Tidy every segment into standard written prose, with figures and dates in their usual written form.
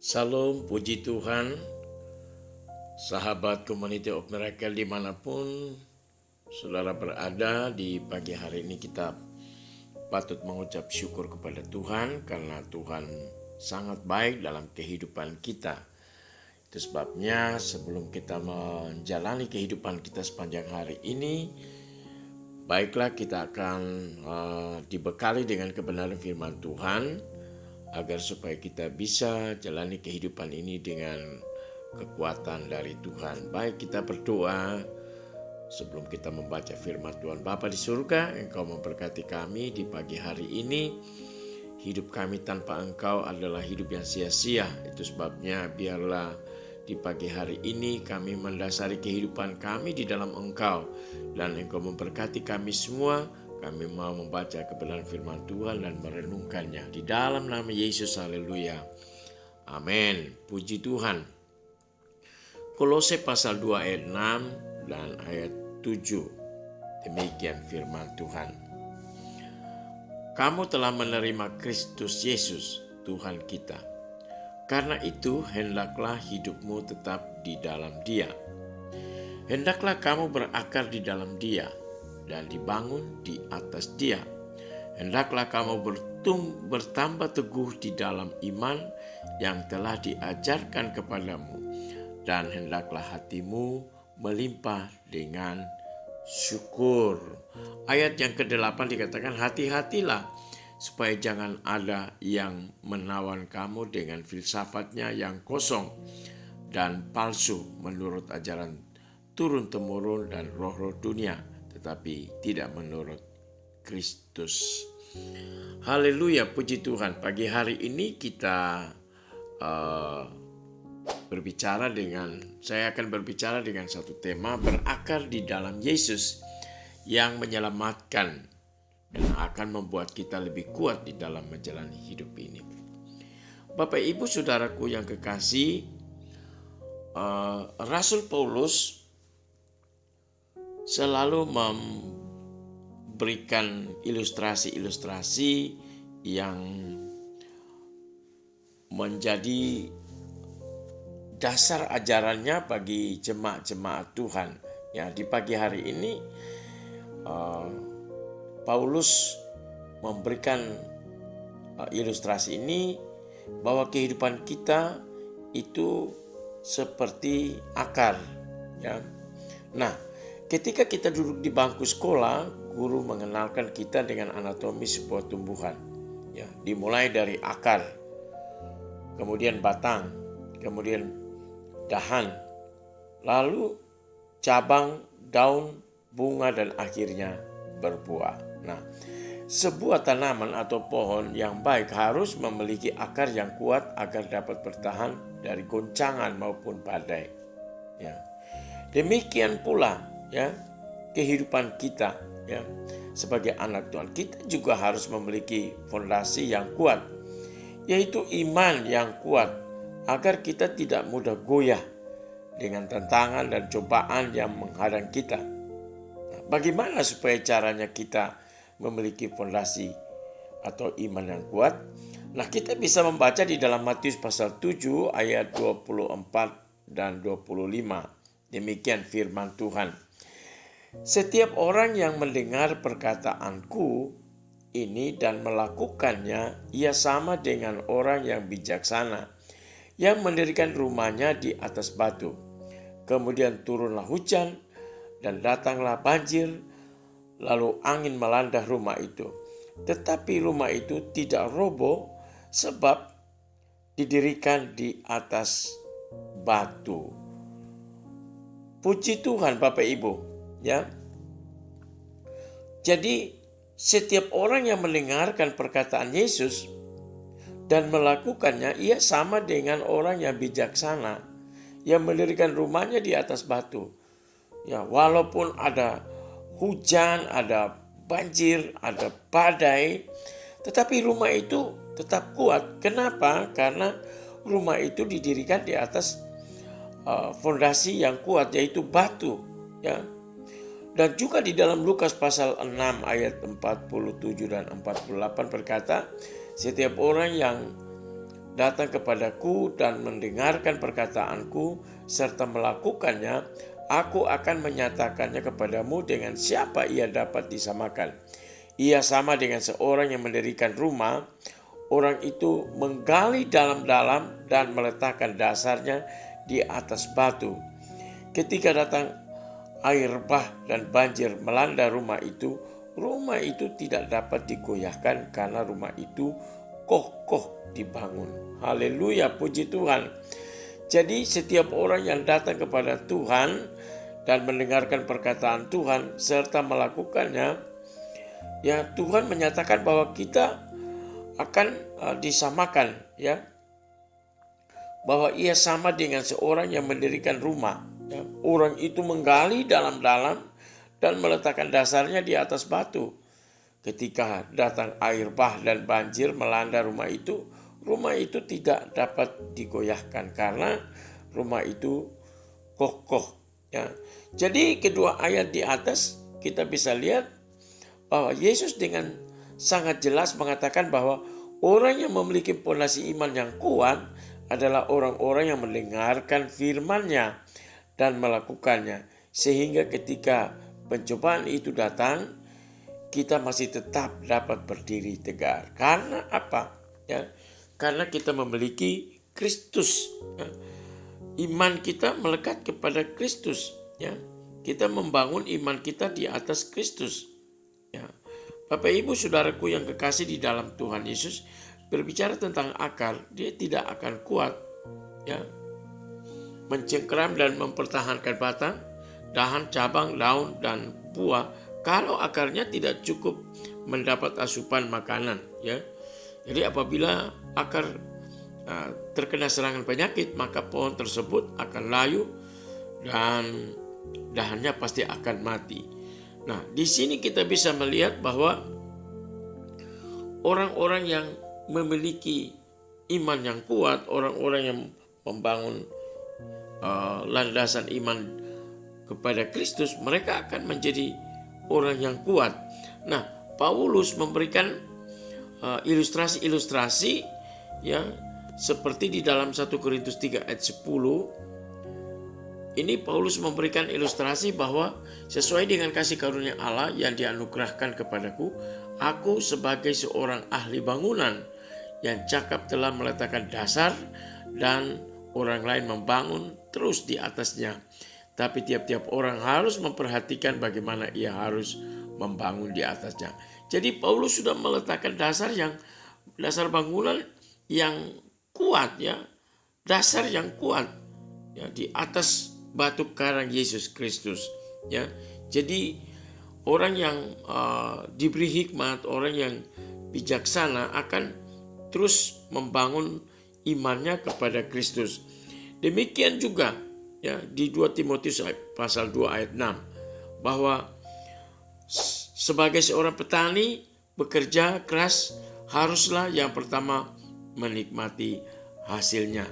Salam, puji Tuhan, sahabat Community of Miracle dimanapun saudara berada. Di pagi hari ini kita patut mengucap syukur kepada Tuhan karena Tuhan sangat baik dalam kehidupan kita. Itu sebabnya sebelum kita menjalani kehidupan kita sepanjang hari ini, baiklah kita akan dibekali dengan kebenaran firman Tuhan, agar supaya kita bisa jalani kehidupan ini dengan kekuatan dari Tuhan. Baik, kita berdoa sebelum kita membaca firman Tuhan. Bapa di surga, Engkau memberkati kami di pagi hari ini. Hidup kami tanpa Engkau adalah hidup yang sia-sia. Itu sebabnya biarlah di pagi hari ini kami mendasari kehidupan kami di dalam Engkau, dan Engkau memberkati kami semua. Kami mau membaca kebenaran firman Tuhan dan merenungkannya. Di dalam nama Yesus, haleluya. Amin. Puji Tuhan. Kolose pasal 2 ayat 6 dan ayat 7. Demikian firman Tuhan. Kamu telah menerima Kristus Yesus, Tuhan kita. Karena itu, hendaklah hidupmu tetap di dalam Dia. Hendaklah kamu berakar di dalam Dia dan dibangun di atas Dia. Hendaklah kamu bertambah teguh di dalam iman yang telah diajarkan kepadamu, dan hendaklah hatimu melimpah dengan syukur. Ayat yang ke-8 dikatakan, hati-hatilah supaya jangan ada yang menawan kamu dengan filsafatnya yang kosong dan palsu menurut ajaran turun-temurun dan roh-roh dunia, tetapi tidak menurut Kristus. Haleluya, puji Tuhan. Pagi hari ini kita saya akan berbicara dengan satu tema, berakar di dalam Yesus, yang menyelamatkan dan akan membuat kita lebih kuat di dalam menjalani hidup ini. Bapak Ibu Saudaraku yang kekasih, Rasul Paulus selalu memberikan ilustrasi-ilustrasi yang menjadi dasar ajarannya bagi jemaat-jemaat Tuhan. Ya, di pagi hari ini Paulus memberikan ilustrasi ini bahwa kehidupan kita itu seperti akar. Ya. Nah, ketika kita duduk di bangku sekolah, guru mengenalkan kita dengan anatomi sebuah tumbuhan. Ya, dimulai dari akar, kemudian batang, kemudian dahan, lalu cabang, daun, bunga, dan akhirnya berbuah. Nah, sebuah tanaman atau pohon yang baik harus memiliki akar yang kuat agar dapat bertahan dari goncangan maupun badai. Ya. Demikian pula, ya, kehidupan kita, ya, sebagai anak Tuhan, kita juga harus memiliki fondasi yang kuat, yaitu iman yang kuat, agar kita tidak mudah goyah dengan tantangan dan cobaan yang menghadang kita. Nah, bagaimana supaya caranya kita memiliki fondasi atau iman yang kuat? Nah, kita bisa membaca di dalam Matius pasal 7 ayat 24 dan 25. Demikian firman Tuhan. Setiap orang yang mendengar perkataanku ini dan melakukannya, ia sama dengan orang yang bijaksana, yang mendirikan rumahnya di atas batu. Kemudian turunlah hujan dan datanglah banjir, lalu angin melanda rumah itu. Tetapi rumah itu tidak roboh sebab didirikan di atas batu. Puji Tuhan Bapak Ibu, ya. Jadi setiap orang yang mendengarkan perkataan Yesus dan melakukannya, ia sama dengan orang yang bijaksana, yang mendirikan rumahnya di atas batu. Ya, walaupun ada hujan, ada banjir, ada badai, tetapi rumah itu tetap kuat. Kenapa? Karena rumah itu didirikan di atas fondasi yang kuat, yaitu batu. Ya, Dan juga di dalam Lukas pasal 6 ayat 47 dan 48 berkata, setiap orang yang datang kepadaku dan mendengarkan perkataanku serta melakukannya, aku akan menyatakannya kepadamu dengan siapa ia dapat disamakan. Ia sama dengan seorang yang mendirikan rumah. Orang itu menggali dalam-dalam dan meletakkan dasarnya di atas batu. Ketika datang air bah dan banjir melanda rumah itu tidak dapat digoyahkan karena rumah itu kokoh dibangun. Haleluya, puji Tuhan. Jadi setiap orang yang datang kepada Tuhan dan mendengarkan perkataan Tuhan serta melakukannya, ya Tuhan menyatakan bahwa kita akan disamakan, ya, bahwa ia sama dengan seorang yang mendirikan rumah. Ya, orang itu menggali dalam-dalam dan meletakkan dasarnya di atas batu. Ketika datang air bah dan banjir melanda rumah itu tidak dapat digoyahkan karena rumah itu kokoh. Ya. Jadi kedua ayat di atas kita bisa lihat bahwa Yesus dengan sangat jelas mengatakan bahwa orang yang memiliki fondasi iman yang kuat adalah orang-orang yang mendengarkan firman-Nya dan melakukannya. Sehingga ketika pencobaan itu datang, kita masih tetap dapat berdiri tegar. Karena apa? Ya, karena kita memiliki Kristus. Ya. Iman kita melekat kepada Kristus. Ya. Kita membangun iman kita di atas Kristus. Ya. Bapak Ibu Saudaraku yang kekasih di dalam Tuhan Yesus, berbicara tentang akar, dia tidak akan kuat, ya, mencengkeram dan mempertahankan batang, dahan, cabang, daun, dan buah kalau akarnya tidak cukup mendapat asupan makanan. Ya. Jadi apabila akar terkena serangan penyakit, maka pohon tersebut akan layu dan dahannya pasti akan mati. Nah, di sini kita bisa melihat bahwa orang-orang yang memiliki iman yang kuat, orang-orang yang membangun landasan iman kepada Kristus, mereka akan menjadi orang yang kuat. Nah, Paulus memberikan ilustrasi-ilustrasi, ya, seperti di dalam 1 Korintus 3 ayat 10. Ini Paulus memberikan ilustrasi bahwa sesuai dengan kasih karunia Allah yang dianugerahkan kepadaku, aku sebagai seorang ahli bangunan yang cakap telah meletakkan dasar dan orang lain membangun terus di atasnya. Tapi tiap-tiap orang harus memperhatikan bagaimana ia harus membangun di atasnya. Jadi Paulus sudah meletakkan dasar bangunan yang kuat, ya, dasar yang kuat, ya, di atas batu karang Yesus Kristus, ya. Jadi orang yang diberi hikmat, orang yang bijaksana akan terus membangun imannya kepada Kristus. Demikian juga, ya, di 2 Timotius pasal 2 ayat 6 bahwa sebagai seorang petani bekerja keras haruslah yang pertama menikmati hasilnya.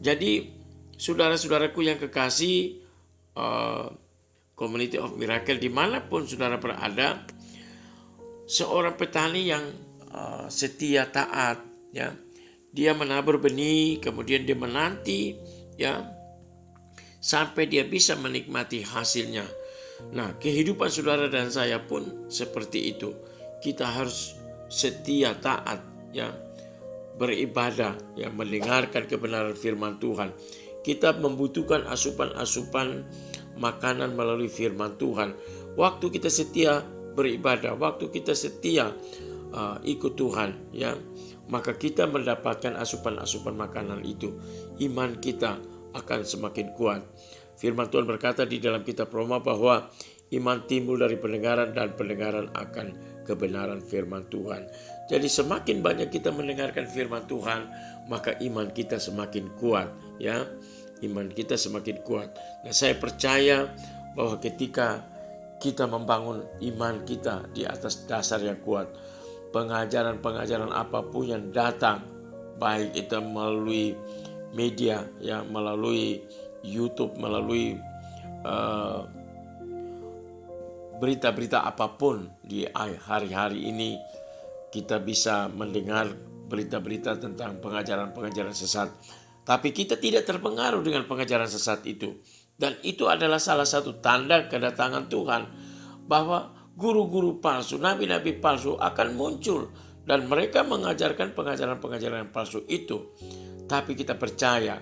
Jadi saudara-saudaraku yang kekasih, Community of Miracle, dimanapun saudara berada, seorang petani yang setia, taat, ya, dia menabur benih, kemudian dia menanti, ya, sampai dia bisa menikmati hasilnya. Nah, kehidupan saudara dan saya pun seperti itu. Kita harus setia, taat, ya, beribadah, ya, mendengarkan kebenaran firman Tuhan. Kita membutuhkan asupan-asupan makanan melalui firman Tuhan. Waktu kita setia beribadah, waktu kita setia ikut Tuhan, ya, maka kita mendapatkan asupan-asupan makanan itu. Iman kita akan semakin kuat. Firman Tuhan berkata di dalam kitab Roma bahwa iman timbul dari pendengaran dan pendengaran akan kebenaran firman Tuhan. Jadi semakin banyak kita mendengarkan firman Tuhan, maka iman kita semakin kuat, ya. Iman kita semakin kuat. Nah, saya percaya bahwa ketika kita membangun iman kita di atas dasar yang kuat, pengajaran-pengajaran apapun yang datang, baik itu melalui media, ya, melalui YouTube, melalui berita-berita apapun di hari-hari ini, kita bisa mendengar berita-berita tentang pengajaran-pengajaran sesat. Tapi kita tidak terpengaruh dengan pengajaran sesat itu. Dan itu adalah salah satu tanda kedatangan Tuhan, bahwa guru-guru palsu, nabi-nabi palsu akan muncul, dan mereka mengajarkan pengajaran-pengajaran palsu itu. Tapi kita percaya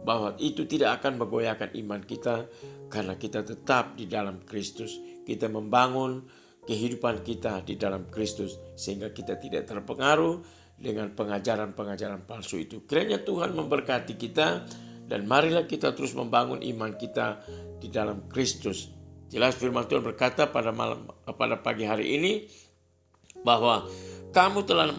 bahwa itu tidak akan menggoyahkan iman kita, karena kita tetap di dalam Kristus. Kita membangun kehidupan kita di dalam Kristus, sehingga kita tidak terpengaruh dengan pengajaran-pengajaran palsu itu. Kiranya Tuhan memberkati kita, dan marilah kita terus membangun iman kita di dalam Kristus. Jelas firman Tuhan berkata pada pagi hari ini, bahwa kamu telah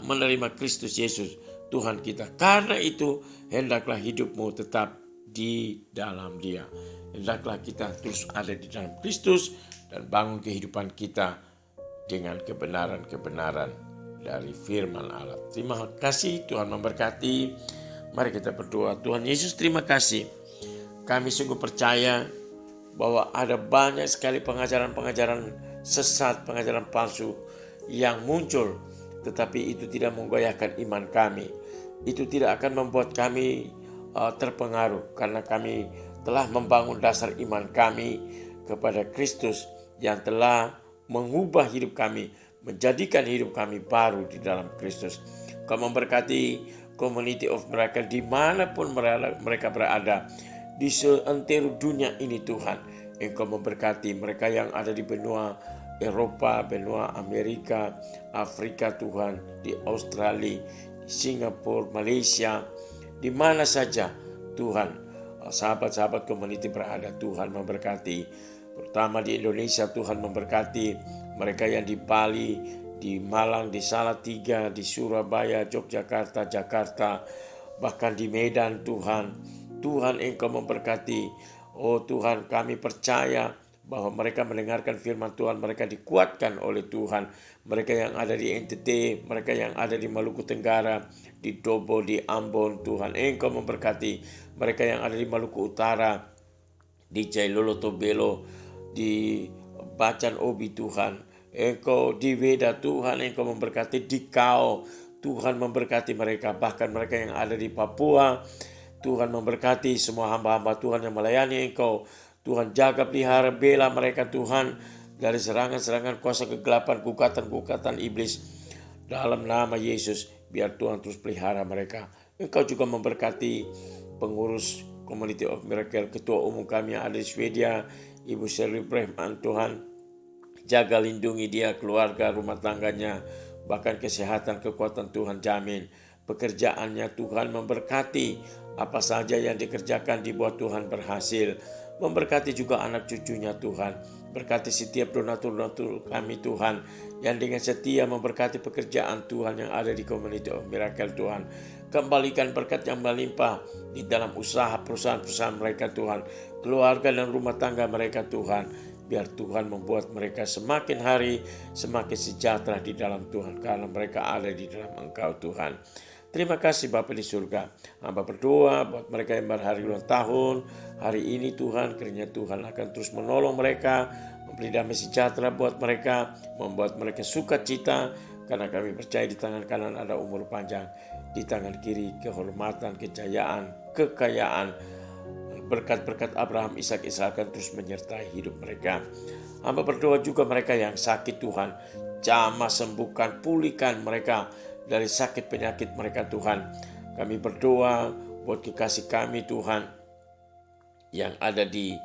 menerima Kristus Yesus Tuhan kita. Karena itu hendaklah hidupmu tetap di dalam Dia. Hendaklah kita terus ada di dalam Kristus dan bangun kehidupan kita dengan kebenaran-kebenaran dari firman Allah. Terima kasih, Tuhan memberkati. Mari kita berdoa. Tuhan Yesus, terima kasih. Kami sungguh percaya bahwa ada banyak sekali pengajaran-pengajaran sesat, pengajaran palsu yang muncul, tetapi itu tidak menggoyahkan iman kami. Itu tidak akan membuat kami terpengaruh, karena kami telah membangun dasar iman kami kepada Kristus yang telah mengubah hidup kami, menjadikan hidup kami baru di dalam Kristus. Kau memberkati Community of Miracle dimanapun mereka berada di seantero dunia ini Tuhan. Engkau memberkati mereka yang ada di benua Eropa, benua Amerika, Afrika Tuhan, di Australia, Singapura, Malaysia, di mana saja Tuhan sahabat-sahabat community berada. Tuhan memberkati, terutama di Indonesia. Tuhan memberkati mereka yang di Bali, di Malang, di Salatiga, di Surabaya, Yogyakarta, Jakarta, bahkan di Medan Tuhan. Tuhan Engkau memberkati. Oh Tuhan, kami percaya bahwa mereka mendengarkan firman Tuhan, mereka dikuatkan oleh Tuhan. Mereka yang ada di NTT, mereka yang ada di Maluku Tenggara, di Tobo, di Ambon, Tuhan Engkau memberkati. Mereka yang ada di Maluku Utara, di Jailolo Tobelo, di Bacan Obi Tuhan, Engkau di Weda Tuhan, Engkau memberkati. Di Kau Tuhan memberkati mereka, bahkan mereka yang ada di Papua. Tuhan memberkati semua hamba-hamba Tuhan yang melayani Engkau. Tuhan jaga, pelihara, bela mereka Tuhan dari serangan-serangan kuasa kegelapan, gugatan-gugatan iblis. Dalam nama Yesus, biar Tuhan terus pelihara mereka. Engkau juga memberkati pengurus Community of Miracle, ketua umum kami yang ada di Swedia, Ibu Sherry Brehman. Tuhan jaga, lindungi dia, keluarga, rumah tangganya, bahkan kesehatan, kekuatan Tuhan jamin. Pekerjaannya Tuhan memberkati, apa saja yang dikerjakan dibuat Tuhan berhasil. Memberkati juga anak cucunya Tuhan. Berkati setiap donatur-donatur kami Tuhan, yang dengan setia memberkati pekerjaan Tuhan yang ada di Community of Miracle Tuhan. Kembalikan berkat yang melimpah di dalam usaha perusahaan-perusahaan mereka Tuhan, keluarga dan rumah tangga mereka Tuhan. Biar Tuhan membuat mereka semakin hari semakin sejahtera di dalam Tuhan, karena mereka ada di dalam Engkau Tuhan. Terima kasih Bapa di surga. Hamba berdoa buat mereka yang berhari ulang tahun hari ini Tuhan, kiranya Tuhan akan terus menolong mereka, memberi damai sejahtera buat mereka, membuat mereka sukacita, karena kami percaya di tangan kanan ada umur panjang, di tangan kiri kehormatan, kejayaan, kekayaan. Berkat-berkat Abraham, Ishak, akan terus menyertai hidup mereka. Hamba berdoa juga mereka yang sakit Tuhan, jamah, sembuhkan, pulihkan mereka dari sakit penyakit mereka Tuhan. Kami berdoa buat kekasih kami Tuhan yang ada di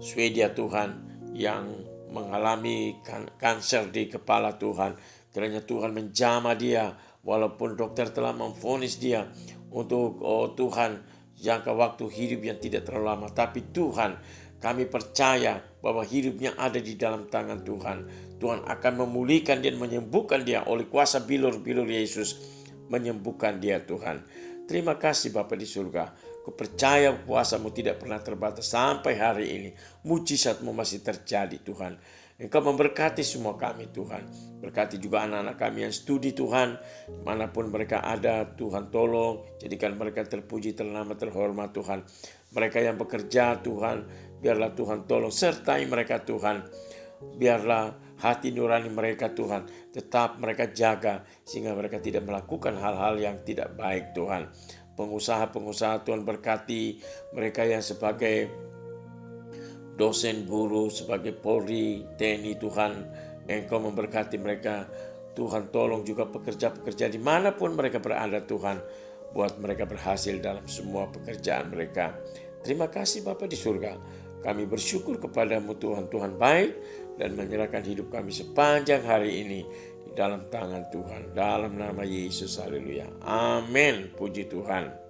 Swedia Tuhan, yang mengalami kanker di kepala Tuhan. Kiranya Tuhan menjamah dia, walaupun dokter telah memvonis dia untuk Tuhan jangka waktu hidup yang tidak terlalu lama. Tapi Tuhan, kami percaya bahwa hidupnya ada di dalam tangan Tuhan. Tuhan akan memulihkan dan menyembuhkan dia oleh kuasa bilur-bilur Yesus. Menyembuhkan dia Tuhan. Terima kasih Bapa di surga. Kupercaya kuasa-Mu tidak pernah terbatas sampai hari ini. Mujizat-Mu masih terjadi Tuhan. Engkau memberkati semua kami Tuhan. Berkati juga anak-anak kami yang studi Tuhan. Dimanapun mereka ada Tuhan tolong. Jadikan mereka terpuji, ternama, terhormat Tuhan. Mereka yang bekerja Tuhan Biarlah Tuhan tolong sertai mereka Tuhan. Biarlah hati nurani mereka Tuhan tetap mereka jaga, sehingga mereka tidak melakukan hal-hal yang tidak baik Tuhan. Pengusaha-pengusaha Tuhan berkati mereka yang sebagai dosen, guru, sebagai Polri, TNI Tuhan, Engkau memberkati mereka. Tuhan tolong juga pekerja-pekerja dimanapun mereka berada Tuhan. Buat mereka berhasil dalam semua pekerjaan mereka. Terima kasih Bapa di surga. Kami bersyukur kepadamu Tuhan. Tuhan baik dan menyerahkan hidup kami sepanjang hari ini di dalam tangan Tuhan. Dalam nama Yesus, haleluya. Amin. Puji Tuhan.